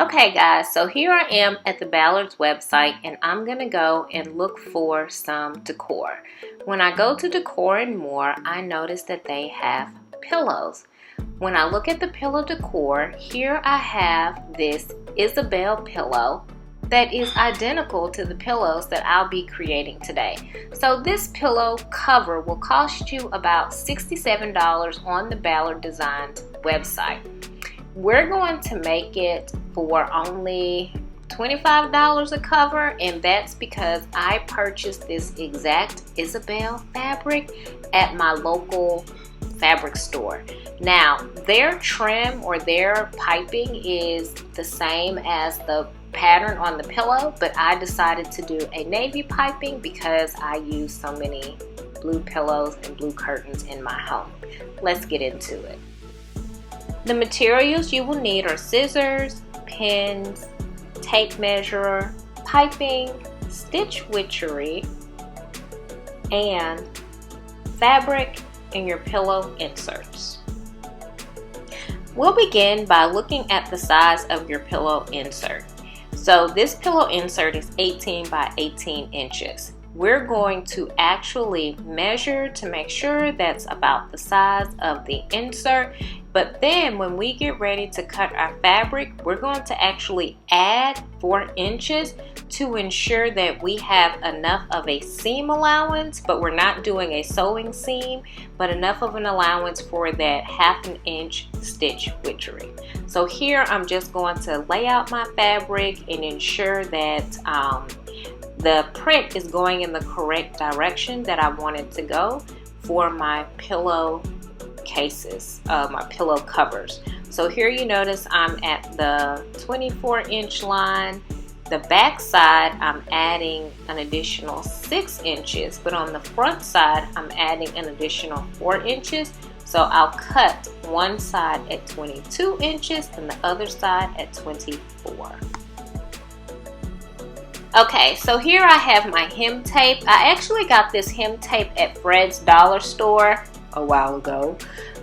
Okay guys, so here I am at the Ballard's website and I'm going to go and look for some decor. When I go to decor and more, I notice that they have pillows. When I look at the pillow decor, here I have this Isabel pillow that is identical to the pillows that I'll be creating today. So this pillow cover will cost you about $67 on the Ballard Designs website. We're going to make it for only $25 a cover, and that's because I purchased this exact Isabel fabric at my local fabric store. Now, their trim or their piping is the same as the pattern on the pillow, but I decided to do a navy piping because I use so many blue pillows and blue curtains in my home. Let's get into it. The materials you will need are scissors, pins, tape measure, piping, stitch witchery, and fabric and your pillow inserts. We'll begin by looking at the size of your pillow insert. So this pillow insert is 18 by 18 inches. We're going to actually measure to make sure that's about the size of the insert. But then when we get ready to cut our fabric, we're going to actually add 4 inches to ensure that we have enough of a seam allowance, but we're not doing a sewing seam, but enough of an allowance for that 1/2 inch stitch witchery. So here I'm just going to lay out my fabric and ensure that the print is going in the correct direction that I want it to go for my pillow cases, my pillow covers. So here you notice I'm at the 24-inch line. The back side I'm adding an additional 6 inches, but on the front side I'm adding an additional 4 inches. So I'll cut one side at 22 inches and the other side at 24. Okay, so here I have my hem tape. I actually got this hem tape at Fred's Dollar Store a while ago,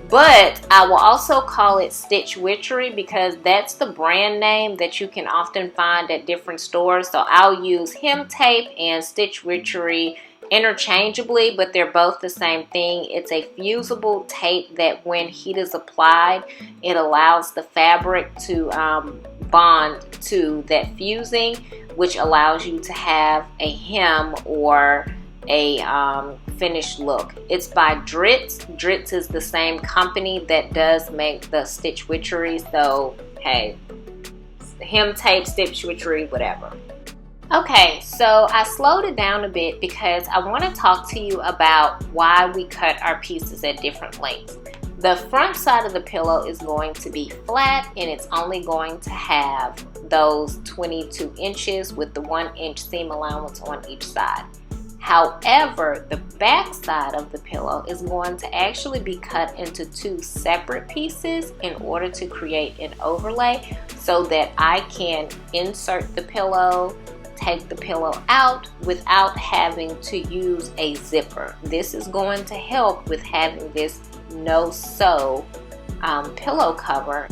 but I will also call it Stitch Witchery because that's the brand name that you can often find at different stores. So I'll use hem tape and Stitch Witchery interchangeably, but they're both the same thing. It's a fusible tape that when heat is applied, it allows the fabric to bond to that fusing, which allows you to have a hem or a finished look. It's by Dritz. Dritz is the same company that does make the Stitch Witchery. So hey, hem tape, Stitch Witchery, whatever. Okay, so I slowed it down a bit because I want to talk to you about why we cut our pieces at different lengths. The front side of the pillow is going to be flat and it's only going to have those 22 inches with the 1 inch seam allowance on each side. However, the back side of the pillow is going to actually be cut into 2 separate pieces in order to create an overlay so that I can insert the pillow, take the pillow out without having to use a zipper. This is going to help with having this no-sew pillow cover.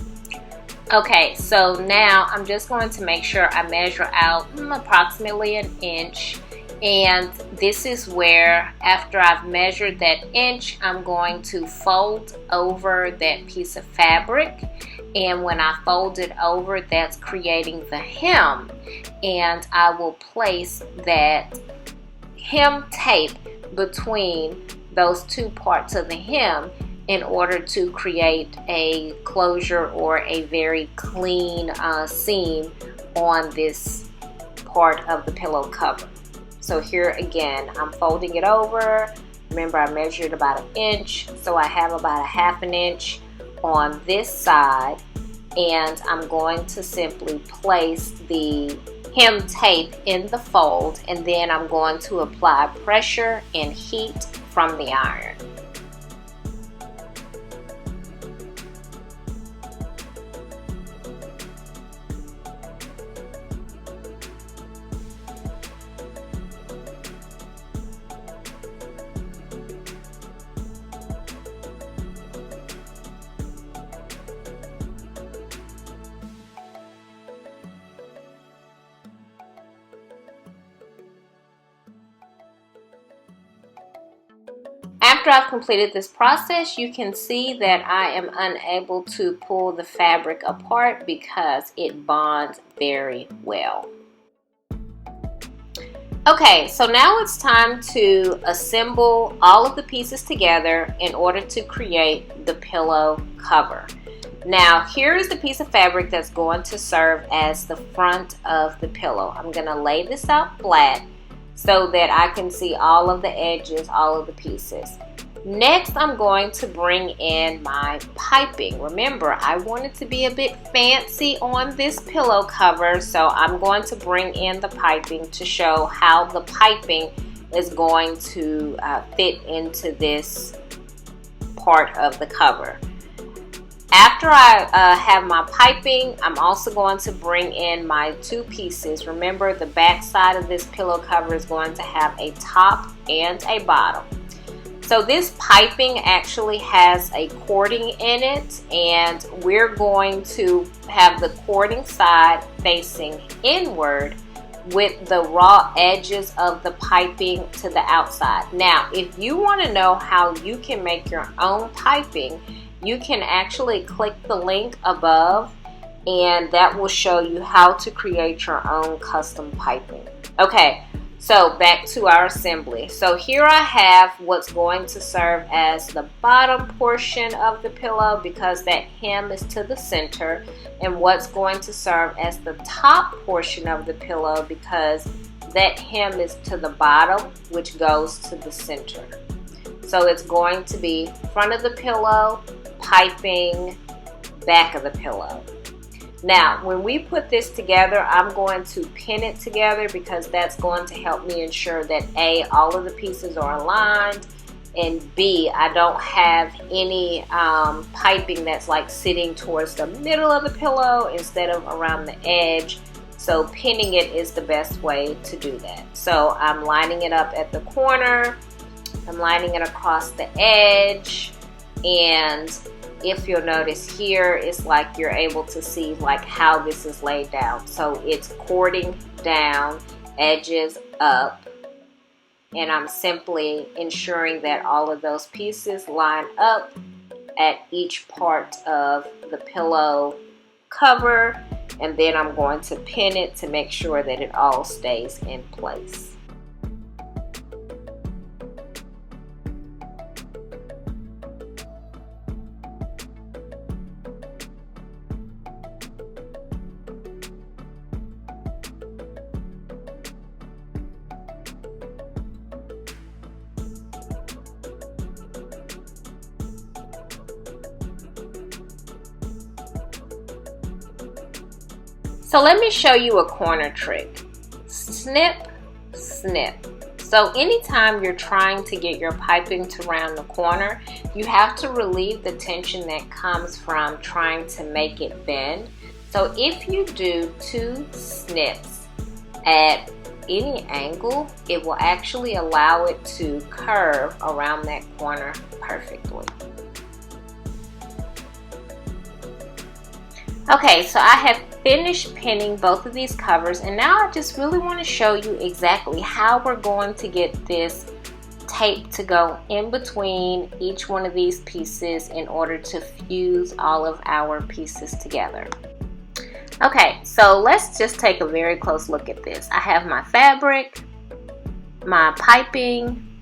Okay, so now I'm just going to make sure I measure out approximately 1 inch. And this is where, after I've measured that inch, I'm going to fold over that piece of fabric. And when I fold it over, that's creating the hem. And I will place that hem tape between those 2 parts of the hem in order to create a closure or a very clean seam on this part of the pillow cover. So here again, I'm folding it over. Remember, I measured about 1 inch, so I have about 1/2 inch on this side, and I'm going to simply place the hem tape in the fold, and then I'm going to apply pressure and heat from the iron. after I've completed this process, you can see that I am unable to pull the fabric apart because it bonds very well. Okay, so now it's time to assemble all of the pieces together in order to create the pillow cover. Now, here is the piece of fabric that's going to serve as the front of the pillow. I'm going to lay this out flat so that I can see all of the edges, all of the pieces. Next, I'm going to bring in my piping. Remember, I wanted to be a bit fancy on this pillow cover, so I'm going to bring in the piping to show how the piping is going to fit into this part of the cover. After I have my piping, I'm also going to bring in my two pieces. Remember, the back side of this pillow cover is going to have a top and a bottom. So this piping actually has a cording in it, and we're going to have the cording side facing inward with the raw edges of the piping to the outside. Now, if you want to know how you can make your own piping, you can actually click the link above, and that will show you how to create your own custom piping. Okay. So back to our assembly. So here I have what's going to serve as the bottom portion of the pillow because that hem is to the center, and what's going to serve as the top portion of the pillow because that hem is to the bottom, which goes to the center. So it's going to be front of the pillow, piping, back of the pillow. Now, when we put this together, I'm going to pin it together because that's going to help me ensure that A, all of the pieces are aligned, and B, I don't have any piping that's like sitting towards the middle of the pillow instead of around the edge. So pinning it is the best way to do that. So I'm lining it up at the corner, I'm lining it across the edge, and if you'll notice here, it's like you're able to see like how this is laid down. So it's cording down, edges up, and I'm simply ensuring that all of those pieces line up at each part of the pillow cover, and then I'm going to pin it to make sure that it all stays in place. So let me show you a corner trick. Snip, snip. So anytime you're trying to get your piping to round the corner, you have to relieve the tension that comes from trying to make it bend. So if you do 2 snips at any angle, it will actually allow it to curve around that corner perfectly. Okay, so I have finished pinning both of these covers, and now I just really want to show you exactly how we're going to get this tape to go in between each one of these pieces in order to fuse all of our pieces together. Okay, so let's just take a very close look at this. I have my fabric, my piping,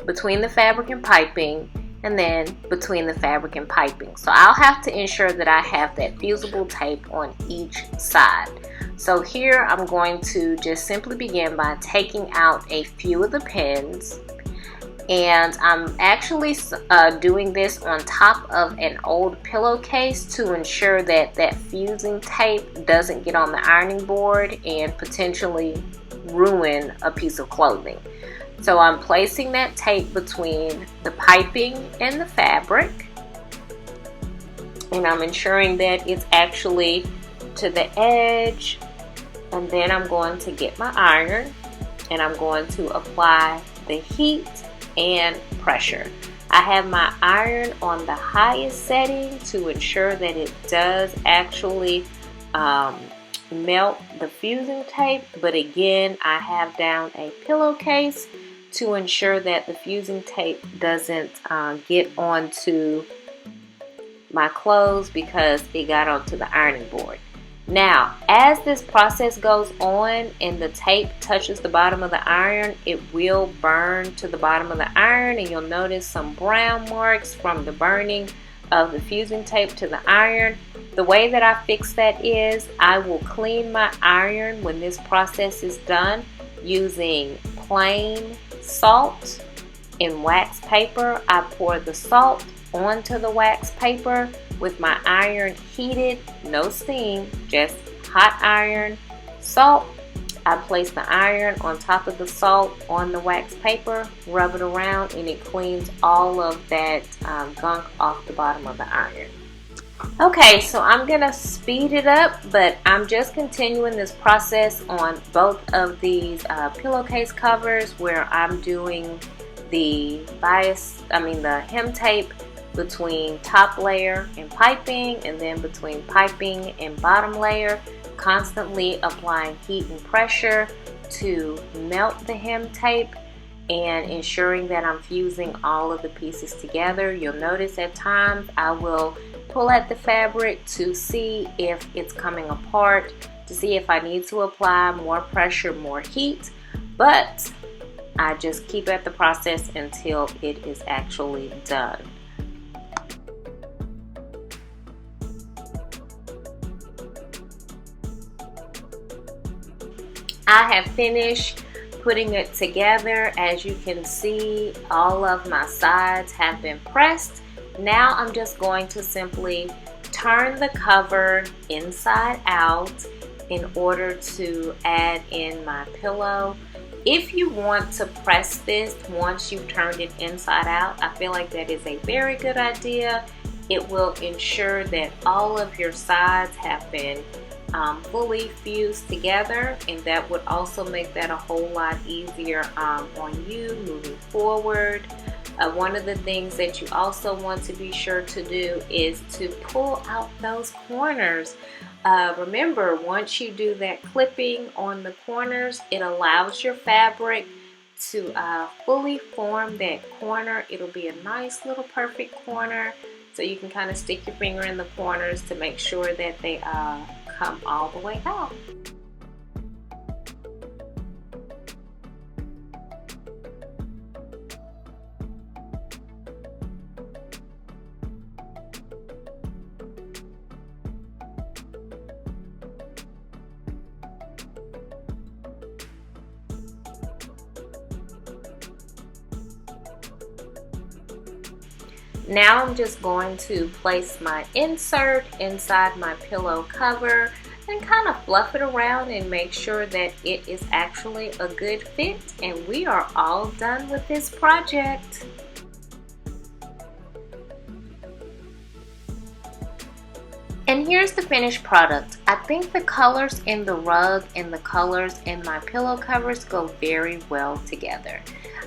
between the fabric and piping, and then between the fabric and piping. So I'll have to ensure that I have that fusible tape on each side. So here I'm going to just simply begin by taking out a few of the pins, and I'm actually doing this on top of an old pillowcase to ensure that that fusing tape doesn't get on the ironing board and potentially ruin a piece of clothing. So I'm placing that tape between the piping and the fabric, and I'm ensuring that it's actually to the edge, and then I'm going to get my iron and I'm going to apply the heat and pressure. I have my iron on the highest setting to ensure that it does actually melt the fusing tape, but again, I have down a pillowcase to ensure that the fusing tape doesn't get onto my clothes because it got onto the ironing board. Now, as this process goes on and the tape touches the bottom of the iron, it will burn to the bottom of the iron, and you'll notice some brown marks from the burning of the fusing tape to the iron. The way that I fix that is I will clean my iron when this process is done using plain salt and wax paper. I pour the salt onto the wax paper with my iron heated, no steam, just hot iron, salt. I place the iron on top of the salt on the wax paper, rub it around, and it cleans all of that gunk off the bottom of the iron. Okay, so I'm gonna speed it up, but I'm just continuing this process on both of these pillowcase covers where I'm doing the the hem tape between top layer and piping, and then between piping and bottom layer, constantly applying heat and pressure to melt the hem tape and ensuring that I'm fusing all of the pieces together. You'll notice at times I will pull at the fabric to see if it's coming apart, to see if I need to apply more pressure, more heat, but I just keep at the process until it is actually done. I have finished putting it together. As you can see, all of my sides have been pressed. Now I'm just going to simply turn the cover inside out in order to add in my pillow. If you want to press this once you've turned it inside out, I feel like that is a very good idea. It will ensure that all of your sides have been fully fused together, and that would also make that a whole lot easier on you moving forward. One of the things that you also want to be sure to do is to pull out those corners. Remember, once you do that clipping on the corners, it allows your fabric to fully form that corner. It'll be a nice little perfect corner, so you can kind of stick your finger in the corners to make sure that they come all the way out. Now I'm just going to place my insert inside my pillow cover and kind of fluff it around and make sure that it is actually a good fit, and we are all done with this project. And here's the finished product. I think the colors in the rug and the colors in my pillow covers go very well together.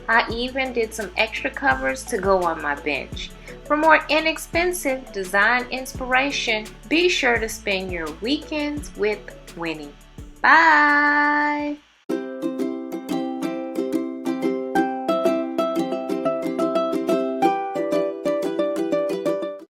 I even did some extra covers to go on my bench. For more inexpensive design inspiration, be sure to spend your weekends with Winnie. Bye!